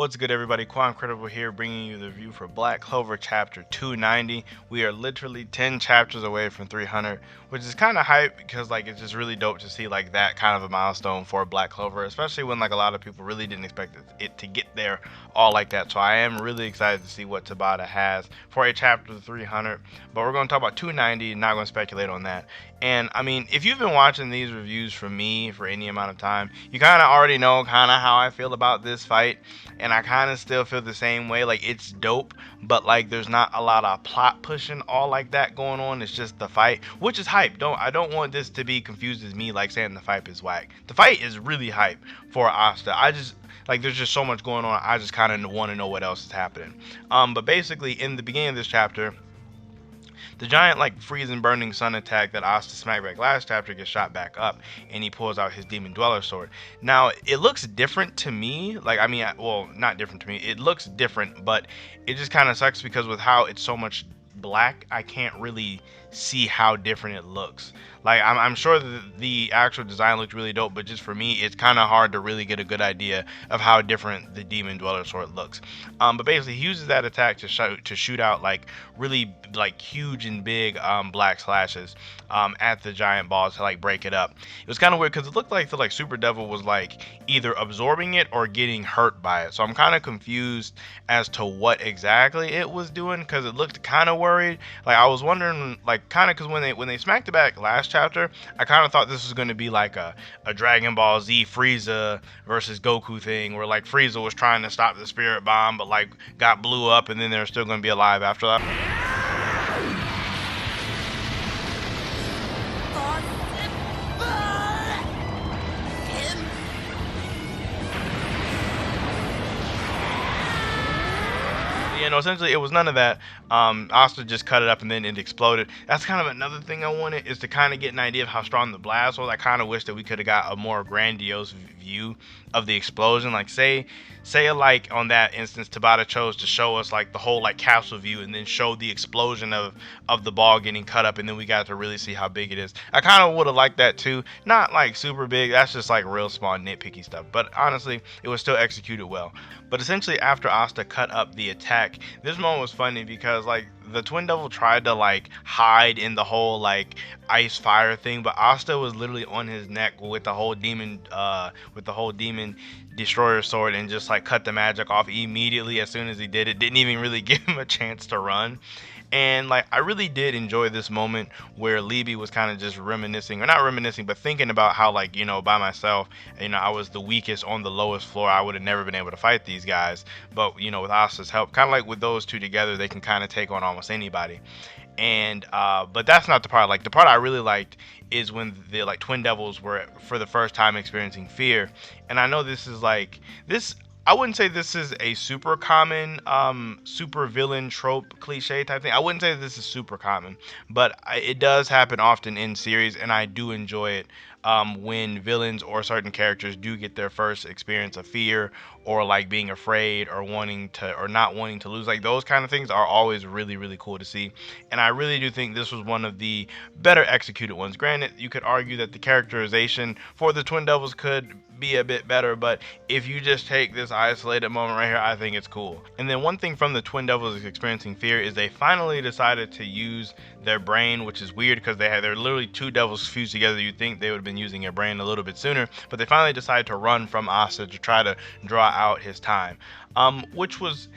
What's good, everybody? Quancredible here, bringing you the review for Black Clover Chapter 290. We are literally 10 chapters away from 300, which is kind of hype because it's just really dope to see that kind of a milestone for Black Clover, especially when a lot of people really didn't expect it to get there all like that. So I am really excited to see what Tabata has for a chapter 300. But we're going to talk about 290, not going to speculate on that. And I mean, if you've been watching these reviews from me for any amount of time, you kind of already know kind of how I feel about this fight. And I kind of still feel the same way. It's dope, but there's not a lot of plot pushing all like that going on. It's just the fight, which is hype. I don't want this to be confused as me saying the fight is whack. The fight is really hype for Asta. I just there's just so much going on. I just kind of want to know what else is happening. But basically in the beginning of this chapter, the giant freezing burning sun attack that Asta smacked back last chapter gets shot back up, and he pulls out his demon dweller sword. Now it looks different to me. Well, not different to me. It looks different, but it just kind of sucks because with how it's so much black, I can't really see how different it looks. I'm sure the actual design looked really dope, but just for me, it's kind of hard to really get a good idea of how different the demon dweller sword looks. But basically, he uses that attack to shoot out really huge and big black slashes at the giant balls to break it up. It was kind of weird because it looked like the Super Devil was either absorbing it or getting hurt by it. So I'm kind of confused as to what exactly it was doing because it looked kind of worried. I was wondering because when they smacked it back last chapter, I kind of thought this was going to be a Dragon Ball Z Frieza versus Goku thing where Frieza was trying to stop the spirit bomb but got blew up, and then they're still going to be alive after that. Essentially it was none of that. Asta just cut it up and then it exploded. That's kind of another thing I wanted, is to kind of get an idea of how strong the blast was. I kind of wish that we could have got a more grandiose view of the explosion. Say on that instance, Tabata chose to show us the whole castle view and then show the explosion of the ball getting cut up, and then we got to really see how big it is. I kind of would have liked that too. Not super big, that's just real small nitpicky stuff, but honestly it was still executed well. But essentially after Asta cut up the attack, this moment was funny because the Twin Devil tried to hide in the whole ice fire thing, but Asta was literally on his neck with the whole demon destroyer sword and just cut the magic off immediately as soon as he did it. Didn't even really give him a chance to run. And I really did enjoy this moment where Libby was kind of just reminiscing, or not reminiscing, but thinking about how by myself, I was the weakest on the lowest floor. I would have never been able to fight these guys, but with Asta's help, kind of with those two together, they can kind of take on almost anybody. And but that's not the part. The part I really liked is when the Twin Devils were for the first time experiencing fear. And I know this is this, I wouldn't say this is a super common super villain trope cliche type thing. I wouldn't say this is super common, but it does happen often in series, and I do enjoy it when villains or certain characters do get their first experience of fear, or being afraid, or not wanting to lose. Those kind of things are always really, really cool to see, and I really do think this was one of the better executed ones. Granted, you could argue that the characterization for the Twin Devils could be a bit better, but if you just take this isolated moment right here, I think it's cool. And then one thing from the Twin Devils experiencing fear is they finally decided to use their brain, which is weird because they're literally two devils fused together. You'd think they would have been using their brain a little bit sooner, but they finally decided to run from Asta to try to draw out his time, which was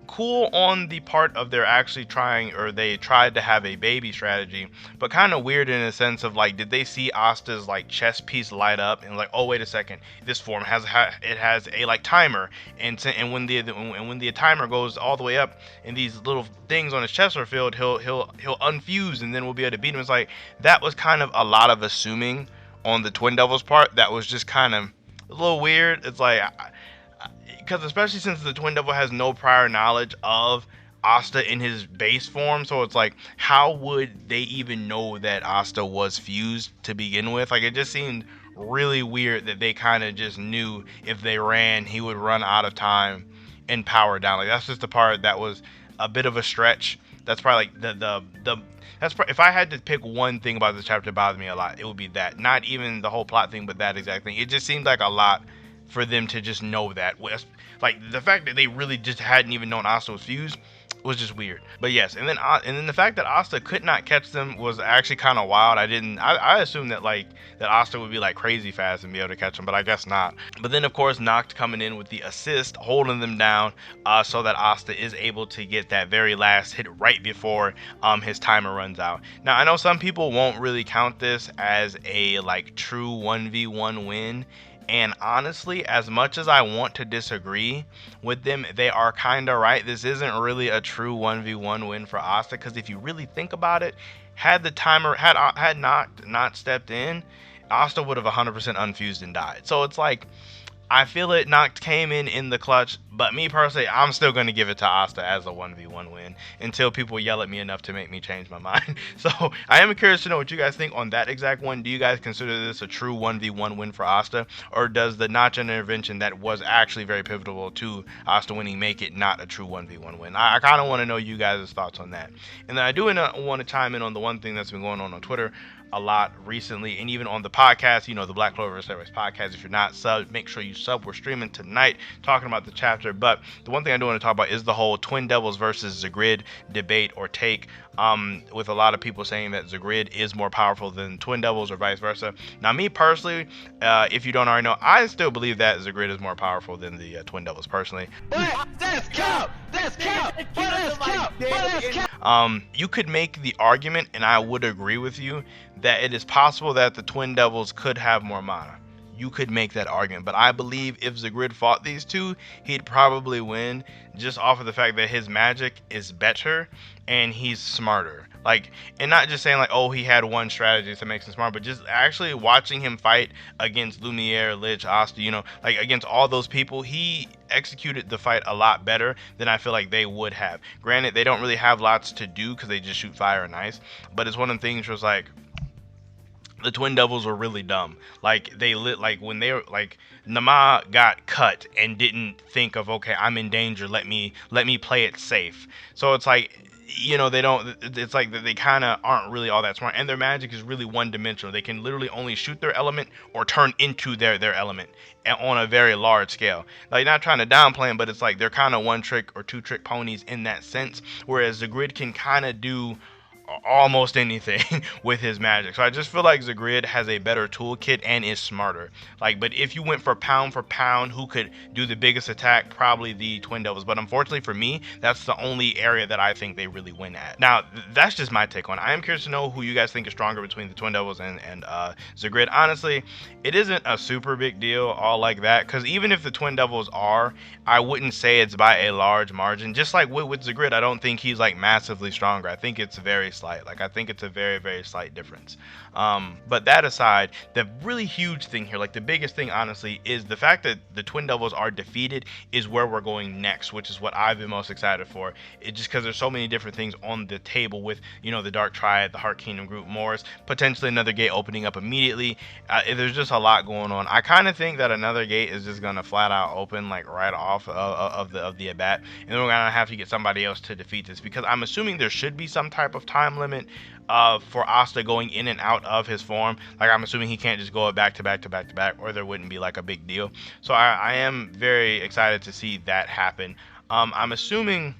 cool on the part of their actually trying, or they tried to have a baby strategy, but kind of weird in a sense of did they see Asta's chest piece light up and oh wait a second, this form has a timer, and when the timer goes all the way up and these little things on his chest are filled, he'll unfuse, and then we'll be able to beat him. It's that was kind of a lot of assuming on the Twin Devils part. That was just kind of a little weird. It's because especially since the Twin Devil has no prior knowledge of Asta in his base form, so it's how would they even know that Asta was fused to begin with? It just seemed really weird that they kind of just knew if they ran, he would run out of time and power down. That's just the part that was a bit of a stretch. That's probably if I had to pick one thing about this chapter that bothered me a lot, it would be that. Not even the whole plot thing, but that exact thing. It just seemed like a lot for them to just know that. Like the fact that they really just hadn't even known Asta was fused was just weird. But yes, and then the fact that Asta could not catch them was actually kind of wild. I assumed that like that Asta would be like crazy fast and be able to catch them, but I guess not. But then of course Noct coming in with the assist, holding them down, so that Asta is able to get that very last hit right before his timer runs out. Now I know some people won't really count this as a like true 1v1 win. And honestly, as much as I want to disagree with them, they are kind of right. This isn't really a true 1v1 win for Asta, because if you really think about it, had the timer had not stepped in, Asta would have 100% unfused and died. So it's like, I feel it Noct came in the clutch, but me personally, I'm still going to give it to Asta as a 1v1 win until people yell at me enough to make me change my mind. So I am curious to know what you guys think on that exact one. Do you guys consider this a true 1v1 win for Asta, or does the Notch intervention that was actually very pivotal to Asta winning make it not a true 1v1 win? I kind of want to know you guys' thoughts on that. And then I do want to chime in on the one thing that's been going on Twitter a lot recently, and even on the podcast, the Black Clover Service podcast. If you're not subbed, make sure you sub. We're streaming tonight talking about the chapter. But the one thing I do want to talk about is the whole Twin Devils versus Zagrid debate or take, with a lot of people saying that Zagrid is more powerful than Twin Devils or vice versa. Now me personally, if you don't already know, I still believe that Zagrid is more powerful than the Twin Devils personally. You could make the argument, and I would agree with you, that it is possible that the Twin Devils could have more mana. You could make that argument, but I believe if Zagrid fought these two, he'd probably win just off of the fact that his magic is better and he's smarter. Like, and not just saying like, oh, he had one strategy that makes him smart, but just actually watching him fight against Lumiere, Lich, Asta, like against all those people, he executed the fight a lot better than I feel like they would have. Granted, they don't really have lots to do because they just shoot fire and ice, but it's one of the things where it's like, the Twin Devils were really dumb. Like when they were like, Nama got cut and didn't think of, okay, I'm in danger, let me play it safe. So it's like, it's like they kind of aren't really all that smart, and their magic is really one dimensional. They can literally only shoot their element or turn into their element on a very large scale. Like, not trying to downplay them, but it's like they're kind of one trick or two trick ponies in that sense, whereas the Grid can kind of do almost anything with his magic. So I just feel like Zagrid has a better toolkit and is smarter. Like, but if you went for pound, who could do the biggest attack? Probably the Twin Devils. But unfortunately for me, that's the only area that I think they really win at. Now, that's just my take on it. I am curious to know who you guys think is stronger between the Twin Devils and Zagrid. Honestly, it isn't a super big deal all like that, because even if the Twin Devils are, I wouldn't say it's by a large margin. Just like with Zagrid, I don't think he's like massively stronger. I think it's very slight. Like, I think it's a very, very slight difference. But that aside, the really huge thing here, like the biggest thing honestly, is the fact that the Twin Devils are defeated is where we're going next, which is what I've been most excited for. It's just because there's so many different things on the table with, the Dark Triad, the Heart Kingdom group, Morris, potentially another gate opening up immediately. There's just a lot going on. I kind of think that another gate is just gonna flat out open like right off of the Abat, and then we're gonna have to get somebody else to defeat this, because I'm assuming there should be some type of time limit for Asta going in and out of his form. Like, I'm assuming he can't just go back to back to back to back, or there wouldn't be like a big deal. So I am very excited to see that happen. I'm assuming,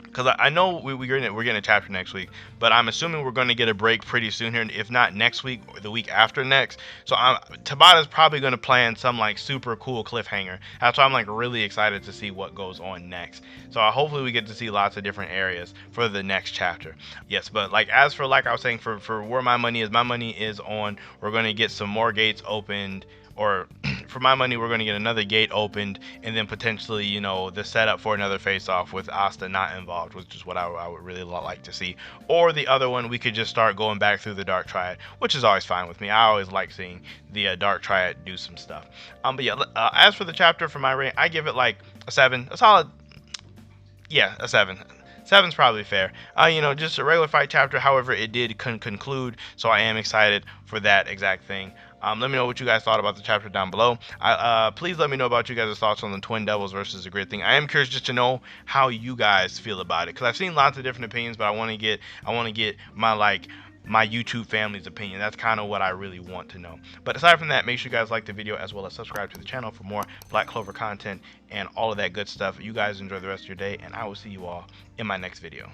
because I know we're getting a chapter next week, but I'm assuming we're going to get a break pretty soon here, if not next week or the week after next. So Tabata's probably going to plan some like super cool cliffhanger. That's why I'm like really excited to see what goes on next. So hopefully we get to see lots of different areas for the next chapter. Yes, but like I was saying, for where my money is on, we're going to get some more gates opened. Or for my money, we're going to get another gate opened, and then potentially, the setup for another face-off with Asta not involved, which is what I would really like to see. Or the other one, we could just start going back through the Dark Triad, which is always fine with me. I always like seeing the Dark Triad do some stuff. But yeah, as for the chapter, for my rating, I give it like a 7, a solid, yeah, a 7. 7's probably fair. Just a regular fight chapter. However, it did conclude, so I am excited for that exact thing. Let me know what you guys thought about the chapter down below. Please let me know about you guys' thoughts on the Twin Devils versus the Grid thing. I am curious just to know how you guys feel about it, because I've seen lots of different opinions, but I want to get my like my YouTube family's opinion. That's kind of what I really want to know. But aside from that, make sure you guys like the video as well as subscribe to the channel for more Black Clover content and all of that good stuff. You guys enjoy the rest of your day, and I will see you all in my next video.